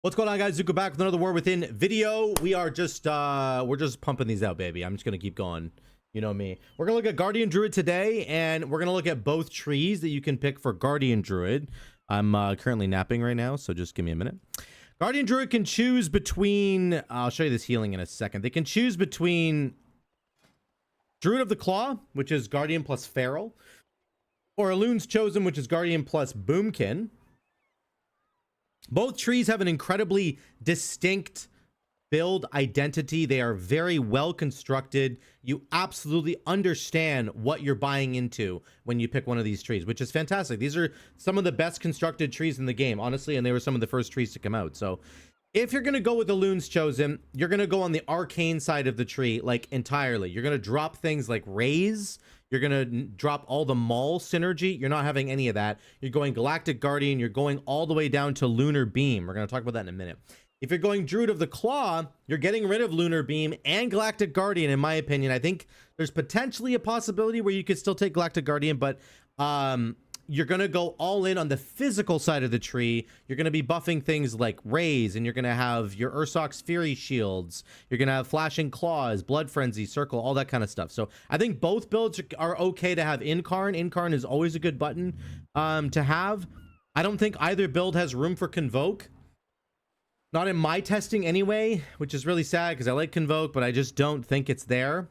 What's going on, guys? Zuko back with another War Within video. We're just pumping these out, baby. I'm just gonna keep going. You know me. We're gonna look at Guardian Druid today, and we're gonna look at both trees that you can pick for Guardian Druid. I'm currently napping right now, so just give me a minute. Guardian Druid can choose between, I'll show you this healing in a second. They can choose between Druid of the Claw, which is Guardian plus Feral, or Elune's Chosen, which is Guardian plus Boomkin. Both trees have an incredibly distinct build identity. They are very well constructed. You absolutely understand what you're buying into when you pick one of these trees, which is fantastic. These are some of the best constructed trees in the game, honestly, and they were some of the first trees to come out. So if you're going to go with Elune's Chosen, you're going to go on the arcane side of the tree, like entirely. You're going to drop things like Raise. You're going to drop all the Maul synergy. You're not having any of that. You're going Galactic Guardian. You're going all the way down to Lunar Beam. We're going to talk about that in a minute. If you're going Druid of the Claw, you're getting rid of Lunar Beam and Galactic Guardian, in my opinion. I think there's potentially a possibility where you could still take Galactic Guardian, but you're going to go all in on the physical side of the tree. You're going to be buffing things like Raise, and you're going to have your Ursoc's Fury shields. You're going to have Flashing Claws, Blood Frenzy, Circle, all that kind of stuff. So I think both builds are okay to have Incarn. Incarn is always a good button to have. I don't think either build has room for Convoke. Not in my testing anyway, which is really sad because I like Convoke, but I just don't think it's there.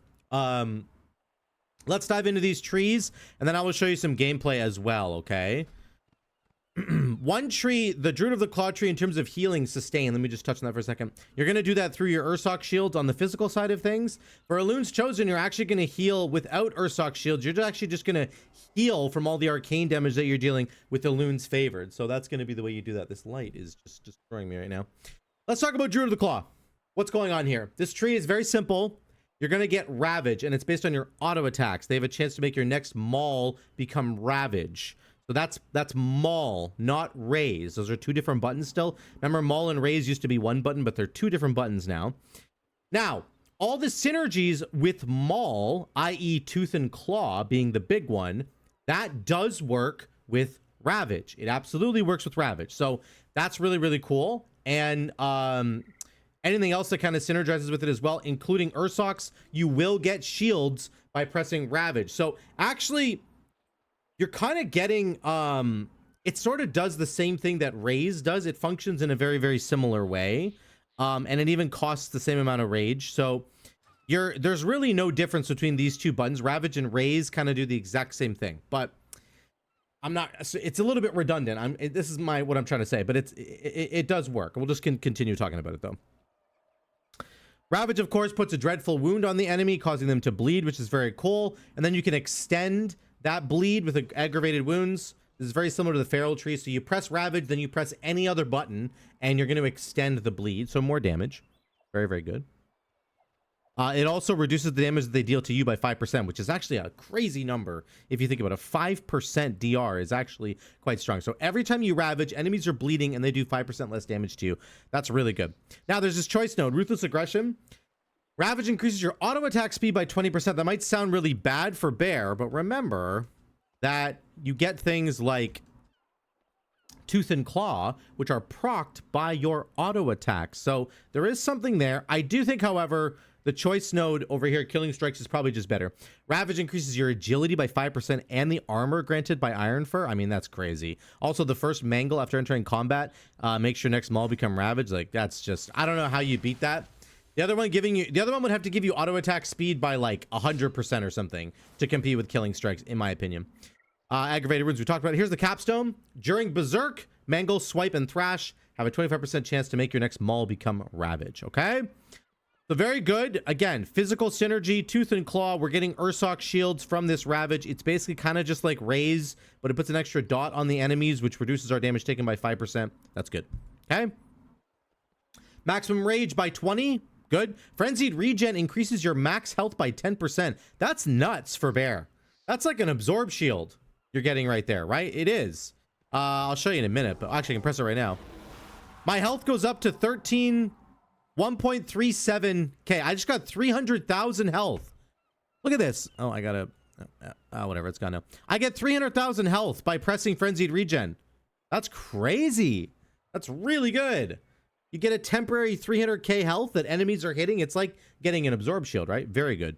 Let's dive into these trees, and then I will show you some gameplay as well, okay? One tree, the Druid of the Claw tree, in terms of healing sustain, let me just touch on that for a second. You're going to do that through your Ursoc shields on the physical side of things. For Elune's Chosen, you're actually going to heal without Ursoc shields. You're actually just going to heal from all the arcane damage that you're dealing with Elune's Favored. So that's going to be the way you do that. This light is just destroying me right now. Let's talk about Druid of the Claw. What's going on here? This tree is very simple. You're going to get Ravage, and it's based on your auto attacks. They have a chance to make your next Maul become Ravage. So that's Maul, not Raise. Those are two different buttons still. Remember, Maul and Raise used to be one button, but they're two different buttons now. Now, all the synergies with Maul, i.e. Tooth and Claw being the big one, that does work with Ravage. It absolutely works with Ravage. So that's really, really cool. And anything else that kind of synergizes with it as well, including Ursoc's, you will get shields by pressing Ravage. So actually, you're kind of getting, it sort of does the same thing that Raise does. It functions in a very, very similar way. And it even costs the same amount of rage. So there's really no difference between these two buttons. Ravage and Raise kind of do the exact same thing, but it's a little bit redundant. This is what I'm trying to say, but it does work. We'll just continue talking about it though. Ravage, of course, puts a dreadful wound on the enemy, causing them to bleed, which is very cool. And then you can extend that bleed with aggravated wounds. This is very similar to the Feral tree. So you press Ravage, then you press any other button, and you're going to extend the bleed. So more damage. Very, very good. It also reduces the damage that they deal to you by 5%, which is actually a crazy number. If you think about it, 5% DR is actually quite strong. So every time you Ravage, enemies are bleeding and they do 5% less damage to you. That's really good. Now there's this choice node, Ruthless Aggression. Ravage increases your auto attack speed by 20%. That might sound really bad for Bear, but remember that you get things like Tooth and Claw, which are procced by your auto attack. So there is something there. I do think, however, the choice node over here, Killing Strikes, is probably just better. Ravage increases your agility by 5% and the armor granted by Iron Fur. I mean, that's crazy. Also, the first Mangle after entering combat makes your next Maul become Ravage. Like, that's just, I don't know how you beat that. The other one would have to give you auto attack speed by like 100% or something to compete with Killing Strikes, in my opinion. Aggravated wounds we talked about. Here's the capstone. During Berserk, Mangle, Swipe, and Thrash have a 25% chance to make your next Maul become Ravage. Okay? So very good. Again, physical synergy, Tooth and Claw. We're getting Ursoc shields from this Ravage. It's basically kind of just like Raise, but it puts an extra dot on the enemies, which reduces our damage taken by 5%. That's good. Okay? Maximum Rage by 20. Good. Frenzied Regen increases your max health by 10%. That's nuts for Bear. That's like an Absorb shield you're getting right there, right? It is. I'll show you in a minute, but actually I can press it right now. My health goes up to 1.37k. I just got 300,000 health. Look at this. Oh, I gotta, whatever, it's gone now. I get 300,000 health by pressing Frenzied Regen. That's crazy. That's really good. You get a temporary 300k health that enemies are hitting. It's like getting an absorb shield, right? Very good.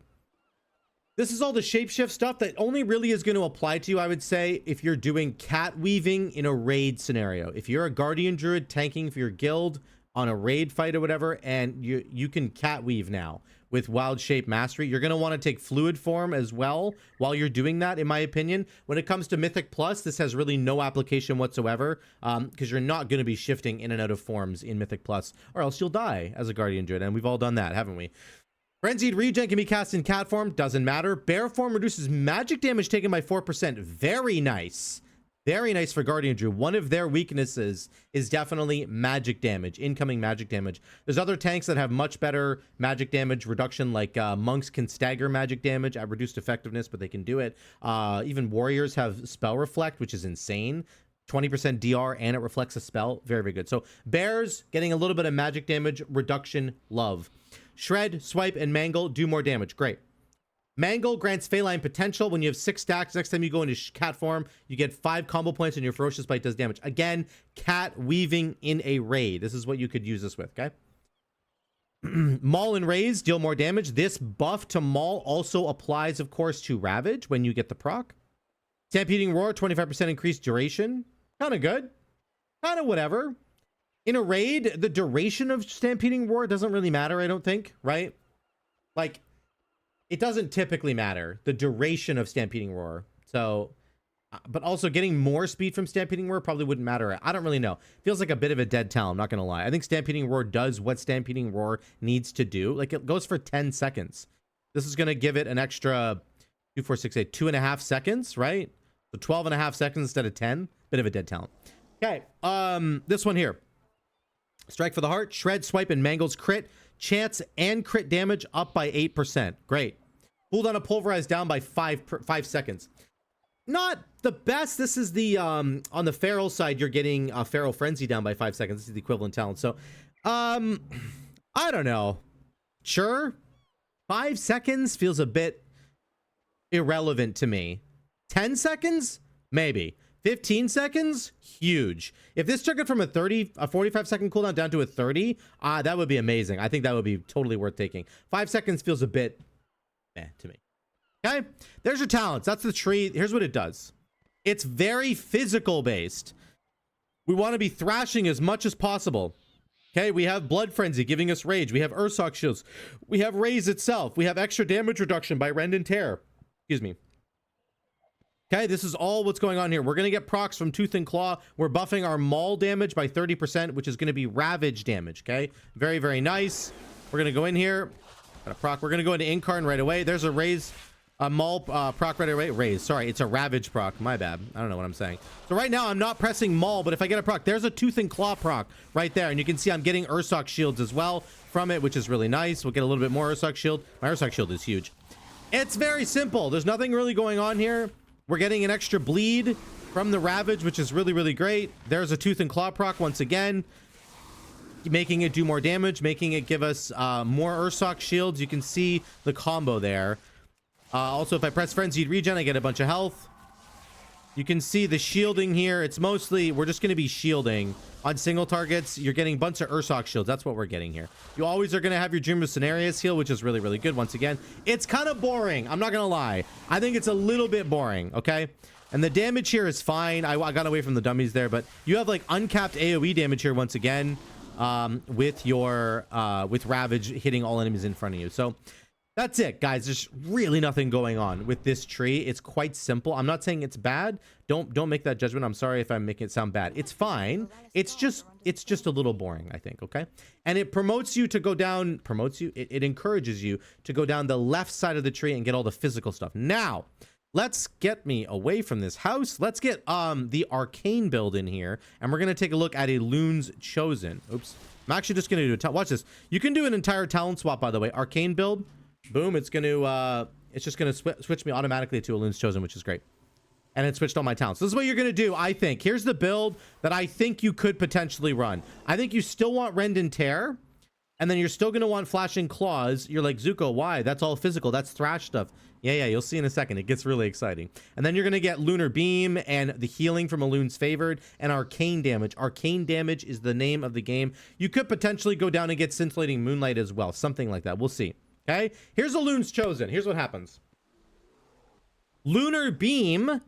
This is all the shapeshift stuff that only really is going to apply to you, I would say, if you're doing cat weaving in a raid scenario. If you're a Guardian Druid tanking for your guild on a raid fight or whatever, and you can cat weave now with Wild Shape Mastery, you're going to want to take Fluid Form as well while you're doing that, in my opinion. When it comes to Mythic Plus, this has really no application whatsoever, because you're not going to be shifting in and out of forms in Mythic Plus, or else you'll die as a Guardian Druid, and we've all done that, haven't we? Frenzied Regen can be cast in cat form, doesn't matter. Bear form reduces magic damage taken by 4%. Very nice. Very nice for Guardian Druid. One of their weaknesses is definitely magic damage, incoming magic damage. There's other tanks that have much better magic damage reduction, like monks can stagger magic damage at reduced effectiveness, but they can do it. Even warriors have spell reflect, which is insane. 20% DR and it reflects a spell. Very, very good. So bears getting a little bit of magic damage reduction, love. Shred, Swipe, and Mangle do more damage. Great. Mangle grants Feline potential. When you have 6 stacks, next time you go into cat form, you get 5 combo points and your Ferocious Bite does damage. Again, cat weaving in a raid. This is what you could use this with, okay? Maul and Raise deal more damage. This buff to Maul also applies, of course, to Ravage when you get the proc. Stampeding Roar, 25% increased duration. Kind of good. Kind of whatever. In a raid, the duration of Stampeding Roar doesn't really matter, I don't think, right? Like, it doesn't typically matter, the duration of Stampeding Roar. So, but also getting more speed from Stampeding Roar probably wouldn't matter. I don't really know. Feels like a bit of a dead talent, I'm not going to lie. I think Stampeding Roar does what Stampeding Roar needs to do. Like, it goes for 10 seconds. This is going to give it an extra 2, 4, 6, 8, 2.5 seconds, right? So 12.5 seconds instead of 10. Bit of a dead talent. Okay, this one here. Strike for the Heart, Shred, Swipe, and Mangle's crit. Chance and crit damage up by 8%. Great. Cooldown of Pulverize down by 5 seconds. Not the best. This is the, on the Feral side, you're getting Feral Frenzy down by 5 seconds. This is the equivalent talent. So, I don't know. Sure. 5 seconds feels a bit irrelevant to me. 10 seconds? Maybe. 15 seconds? Huge. If this took it from a 45 second cooldown down to a 30, that would be amazing. I think that would be totally worth taking. 5 seconds feels a bit to me. Okay, there's your talents. That's the tree. Here's what it does. It's very physical based. We want to be thrashing as much as possible. Okay, we have Blood Frenzy giving us rage. We have Ursoc shields. We have Raise itself. We have extra damage reduction by Rend and Tear. Excuse me. Okay, this is all what's going on here. We're going to get procs from Tooth and Claw. We're buffing our Maul damage by 30%, which is going to be Ravage damage, okay? Very, very nice. We're going to go in here. Got a proc. We're going to go into Incarn right away. There's a Raise, a Maul proc right away. Raise, sorry, it's a Ravage proc. My bad. I don't know what I'm saying. So right now, I'm not pressing Maul, but if I get a proc, there's a Tooth and Claw proc right there. And you can see I'm getting Ursoc shields as well from it, which is really nice. We'll get a little bit more Ursoc shield. My Ursoc shield is huge. It's very simple. There's nothing really going on here. We're getting an extra bleed from the Ravage, which is really, really great. There's a Tooth and Claw proc once again, making it do more damage, making it give us more Ursoc shields. You can see the combo there. Also, if I press Frenzied Regen, I get a bunch of health. You can see the shielding here. It's mostly, we're just going to be shielding on single targets. You're getting a bunch of Ursoc shields. That's what we're getting here. You always are going to have your Dream of Cenarius heal, which is really, really good. Once again, it's kind of boring. I'm not going to lie. I think it's a little bit boring. Okay. And the damage here is fine. I got away from the dummies there, but you have like uncapped AoE damage here once again, with your, with Ravage hitting all enemies in front of you. So that's it, guys. There's really nothing going on with this tree. It's quite simple. I'm not saying it's bad. Don't make that judgment. I'm sorry if I'm making it sound bad. It's fine. It's just a little boring, I think. Okay. And it promotes you to go down, it encourages you to go down the left side of the tree and get all the physical stuff. Now, let's get me away from this house. Let's get the arcane build in here, and we're gonna take a look at Elune's Chosen. Oops. I'm actually just gonna do watch this. You can do an entire talent swap, by the way. Arcane build. Boom, it's just gonna switch me automatically to Elune's Chosen, which is great. And it switched all my talents. This is what you're gonna do, I think. Here's the build that I think you could potentially run. I think you still want Rend and Tear, And then you're still going to want Flashing Claws. You're like, Zuko, why? That's all physical. That's thrash stuff. Yeah, you'll see in a second. It gets really exciting. And then you're going to get Lunar Beam and the healing from Elune's Favored and Arcane Damage. Arcane Damage is the name of the game. You could potentially go down and get Scintillating Moonlight as well. Something like that. We'll see. Okay? Here's Elune's Chosen. Here's what happens. Lunar Beam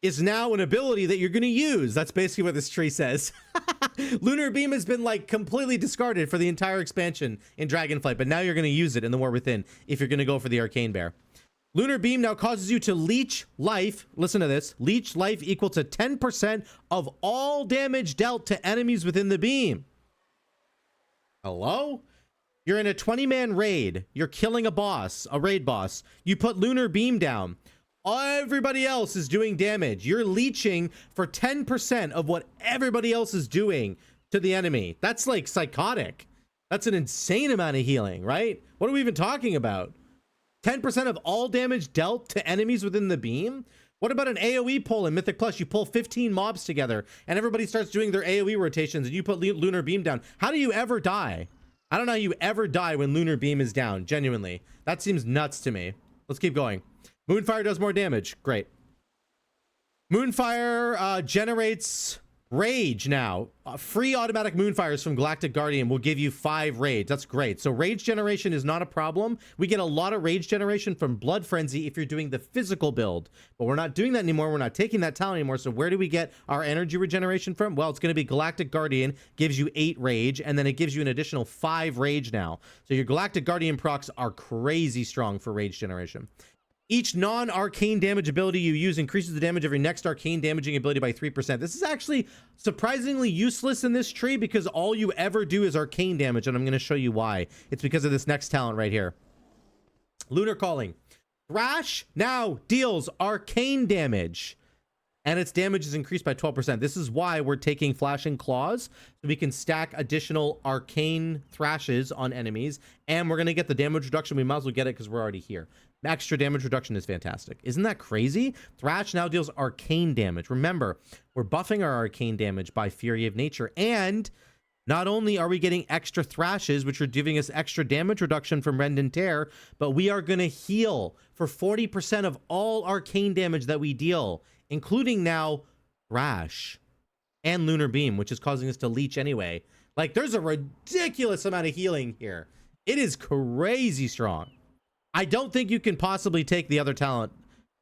is now an ability that you're going to use. That's basically what this tree says. Lunar Beam has been like completely discarded for the entire expansion in Dragonflight, but now you're going to use it in the War Within if you're going to go for the Arcane Bear. Lunar Beam now causes you to leech life. Listen to this. Leech life equal to 10% of all damage dealt to enemies within the beam. Hello? You're in a 20-man raid. You're killing a boss, a raid boss. You put Lunar Beam down. Everybody else is doing damage. You're leeching for 10% of what everybody else is doing to the enemy. That's like psychotic. That's an insane amount of healing, right? What are we even talking about? 10% of all damage dealt to enemies within the beam? What about an AoE pull in Mythic Plus? You pull 15 mobs together and everybody starts doing their AoE rotations and you put Lunar Beam down. How do you ever die? I don't know how you ever die when Lunar Beam is down, genuinely. That seems nuts to me. Let's keep going. Moonfire does more damage. Great. Moonfire generates rage now. Free automatic Moonfires from Galactic Guardian will give you 5 rage. That's great. So rage generation is not a problem. We get a lot of rage generation from Blood Frenzy if you're doing the physical build. But we're not doing that anymore. We're not taking that talent anymore. So where do we get our energy regeneration from? Well, it's going to be Galactic Guardian. Gives you 8 rage. And then it gives you an additional 5 rage now. So your Galactic Guardian procs are crazy strong for rage generation. Each non-arcane damage ability you use increases the damage of your next arcane damaging ability by 3%. This is actually surprisingly useless in this tree because all you ever do is arcane damage, and I'm going to show you why. It's because of this next talent right here. Lunar Calling. Thrash now deals arcane damage, and its damage is increased by 12%. This is why we're taking Flashing Claws, so we can stack additional arcane thrashes on enemies, and we're going to get the damage reduction. We might as well get it because we're already here. Extra damage reduction is fantastic. Isn't that crazy? Thrash now deals arcane damage. Remember, we're buffing our arcane damage by Fury of Nature, and not only are we getting extra thrashes, which are giving us extra damage reduction from Rend and Tear, but we are going to heal for 40% of all arcane damage that we deal, including now Thrash and Lunar Beam, which is causing us to leech anyway. Like, there's a ridiculous amount of healing here. It is crazy strong. I don't think you can possibly take the other talent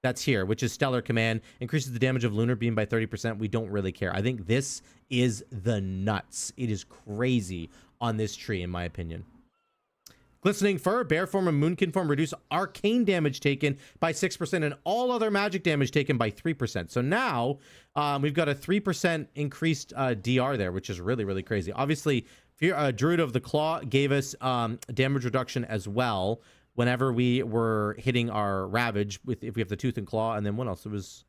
that's here, which is Stellar Command. Increases the damage of Lunar Beam by 30%. We don't really care. I think this is the nuts. It is crazy on this tree, in my opinion. Glistening Fur, Bear Form, and Moonkin Form reduce arcane damage taken by 6% and all other magic damage taken by 3%. So now we've got a 3% increased DR there, which is really, really crazy. Obviously, Druid of the Claw gave us damage reduction as well whenever we were hitting our Ravage, if we have the Tooth and Claw. And then what else? It was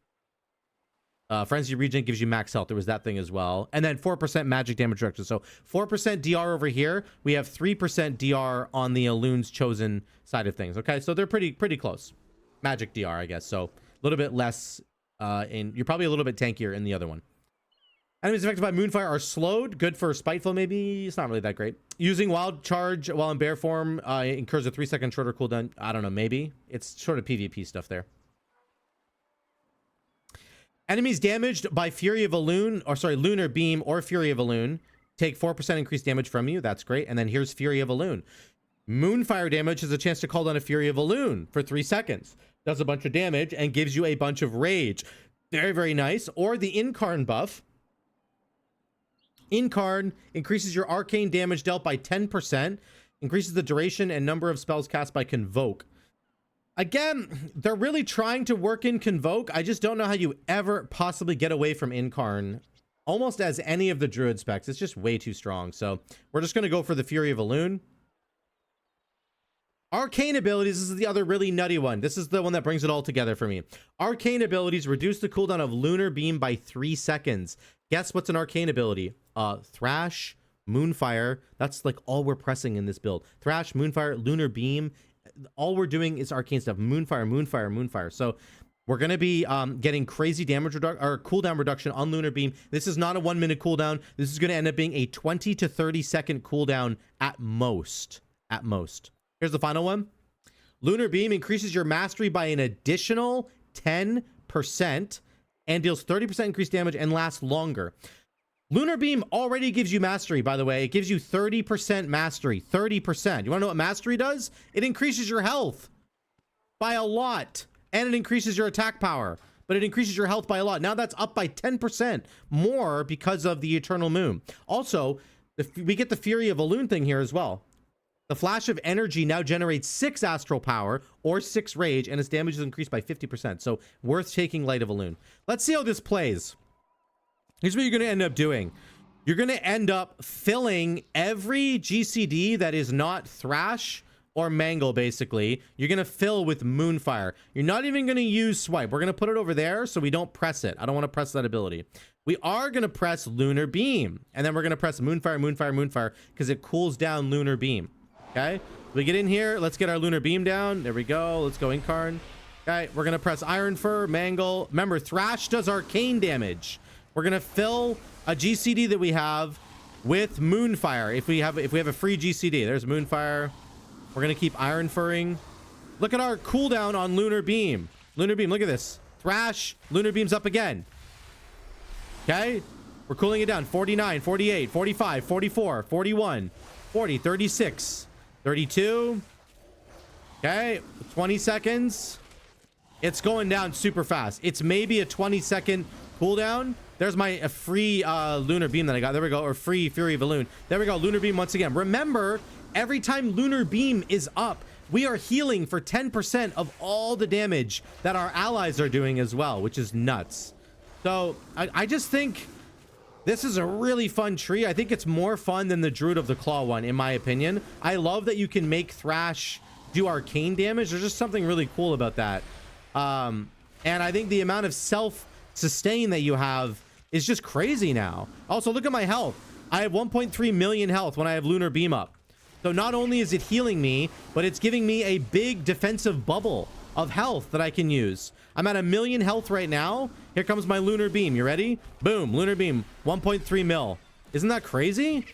Frenzy Regen gives you max health. There was that thing as well. And then 4% magic damage reduction. So 4% DR over here. We have 3% DR on the Elune's Chosen side of things. Okay, so they're pretty close. Magic DR, I guess. So a little bit less you're probably a little bit tankier in the other one. Enemies affected by Moonfire are slowed. Good for Spiteful, maybe. It's not really that great. Using Wild Charge while in Bear Form incurs a 3-second shorter cooldown. I don't know, maybe. It's sort of PvP stuff there. Enemies damaged by Fury of Elune, or sorry, Lunar Beam or Fury of Elune take 4% increased damage from you. That's great. And then here's Fury of Elune. Moonfire damage has a chance to call down a Fury of Elune for 3 seconds. Does a bunch of damage and gives you a bunch of rage. Very, very nice. Or the Incarn buff. Incarn increases your arcane damage dealt by 10%, increases the duration and number of spells cast by Convoke. Again, they're really trying to work in Convoke. I just don't know how you ever possibly get away from Incarn almost as any of the Druid specs. It's just way too strong. So we're just going to go for the Fury of Elune. Arcane abilities, this is the other really nutty one. This is the one that brings it all together for me. Arcane abilities reduce the cooldown of Lunar Beam by 3 seconds. Guess what's an arcane ability? Thrash, Moonfire. That's like all we're pressing in this build. Thrash, Moonfire, Lunar Beam. All we're doing is arcane stuff. Moonfire, Moonfire, Moonfire. So We're going to be getting crazy damage or cooldown reduction on Lunar Beam. This is not a 1 minute cooldown. This is going to end up being a 20 to 30 second cooldown at most. At most. Here's the final one. Lunar Beam increases your mastery by an additional 10% and deals 30% increased damage and lasts longer. Lunar Beam already gives you mastery, by the way. It gives you 30% mastery. 30%. You want to know what mastery does? It increases your health by a lot. And it increases your attack power. But it increases your health by a lot. Now that's up by 10% more because of the Eternal Moon. Also, we get the Fury of Elune thing here as well. The Flash of Energy now generates 6 astral power or 6 rage, and its damage is increased by 50%. So worth taking Light of Elune. Let's see how this plays. Here's what you're going to end up doing. You're going to end up filling every GCD that is not Thrash or Mangle, basically. You're going to fill with Moonfire. You're not even going to use Swipe. We're going to put it over there so we don't press it. I don't want to press that ability. We are going to press Lunar Beam. And then we're going to press Moonfire, Moonfire, Moonfire, because it cools down Lunar Beam. Okay, we get in here. Let's get our Lunar Beam down. There we go. Let's go Incarn. Okay, we're gonna press Iron Fur, Mangle. Remember, Thrash does arcane damage. We're gonna fill a GCD that we have with Moonfire. If we have a free GCD, there's Moonfire. We're gonna keep Iron Furring. Look at our cooldown on Lunar Beam. Lunar Beam. Look at this. Thrash. Lunar Beam's up again. Okay, we're cooling it down. 49, 48, 45, 44, 41, 40, 36. 32. Okay, 20 seconds. It's going down super fast. It's maybe a 20-second cooldown. There's my free Lunar Beam that I got. There we go. Or free Fury of Elune. There we go. Lunar Beam once again. Remember, every time Lunar Beam is up, we are healing for 10% of all the damage that our allies are doing as well, which is nuts. So I just think this is a really fun tree. I think it's more fun than the Druid of the Claw one, in my opinion. I love that you can make Thrash do arcane damage. There's just something really cool about that. And I think the amount of self-sustain that you have is just crazy now. Also, look at my health. I have 1.3 million health when I have Lunar Beam up. So not only is it healing me, but it's giving me a big defensive bubble of health that I can use. I'm at 1 million health right now. Here comes my Lunar Beam. You ready? Boom. Lunar Beam. 1.3 mil. Isn't that crazy?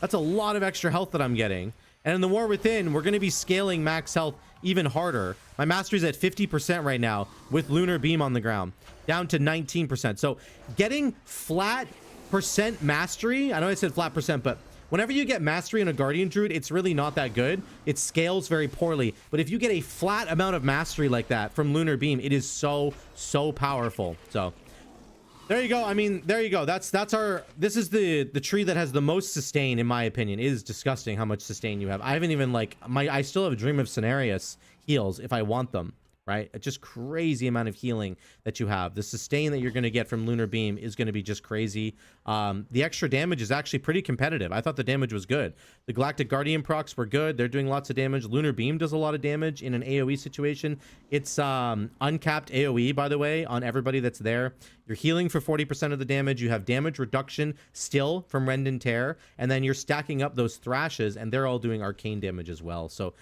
That's a lot of extra health that I'm getting. And in the War Within, we're going to be scaling max health even harder. My mastery's at 50% right now with Lunar Beam on the ground. Down to 19%. So getting flat percent mastery. I know I said flat percent, but whenever you get mastery in a Guardian Druid, it's really not that good. It scales very poorly. But if you get a flat amount of mastery like that from Lunar Beam, it is so powerful. So there you go. I mean, there you go. This is the tree that has the most sustain, in my opinion. It is disgusting how much sustain you have. I haven't even I still have a Dream of Cenarius heals if I want them. Right? It's just crazy amount of healing that you have. The sustain that you're going to get from Lunar Beam is going to be just crazy. The extra damage is actually pretty competitive. I thought the damage was good. The Galactic Guardian procs were good. They're doing lots of damage. Lunar Beam does a lot of damage in an AoE situation. It's uncapped AoE, by the way, on everybody that's there. You're healing for 40% of the damage. You have damage reduction still from Rend and Tear. And then you're stacking up those Thrashes, and they're all doing arcane damage as well. So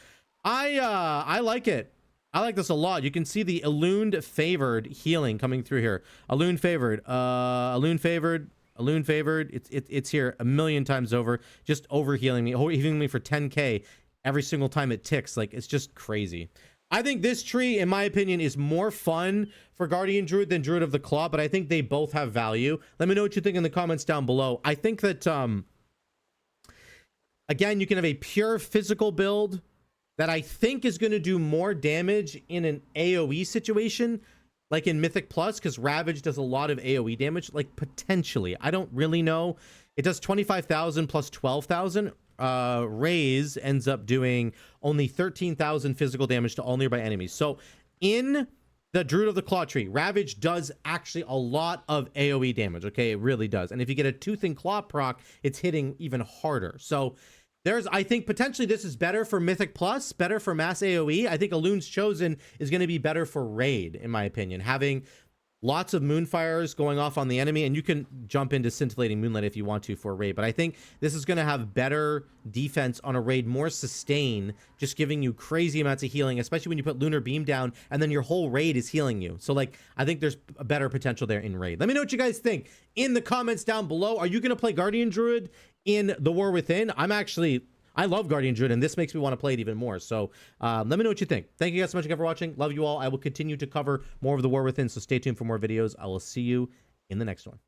I like it. I like this a lot. You can see the Elune favored healing coming through here. Elune favored, Elune favored, Elune favored. It's here 1,000,000 times over, just over healing me for 10k every single time it ticks. Like, it's just crazy. I think this tree, in my opinion, is more fun for Guardian Druid than Druid of the Claw, but I think they both have value. Let me know what you think in the comments down below. I think that, again, you can have a pure physical build that I think is going to do more damage in an AoE situation, like in Mythic Plus, because Ravage does a lot of AoE damage, like potentially. I don't really know. It does 25,000 plus 12,000. Raise ends up doing only 13,000 physical damage to all nearby enemies. So in the Druid of the Claw tree, Ravage does actually a lot of AoE damage. Okay, it really does. And if you get a Tooth and Claw proc, it's hitting even harder. So I think potentially this is better for Mythic Plus, better for mass AoE. I think Elune's Chosen is going to be better for Raid, in my opinion. Having lots of moonfires going off on the enemy, and you can jump into scintillating moonlight if you want to for a raid. But I think this is going to have better defense on a raid, more sustain, just giving you crazy amounts of healing, especially when you put lunar beam down and then your whole raid is healing you. So like, I think there's a better potential there in raid. Let me know what you guys think in the comments down below. Are you going to play Guardian Druid in the War Within? I love Guardian Druid, and this makes me want to play it even more. So let me know what you think. Thank you guys so much again for watching. Love you all. I will continue to cover more of the War Within, so stay tuned for more videos. I will see you in the next one.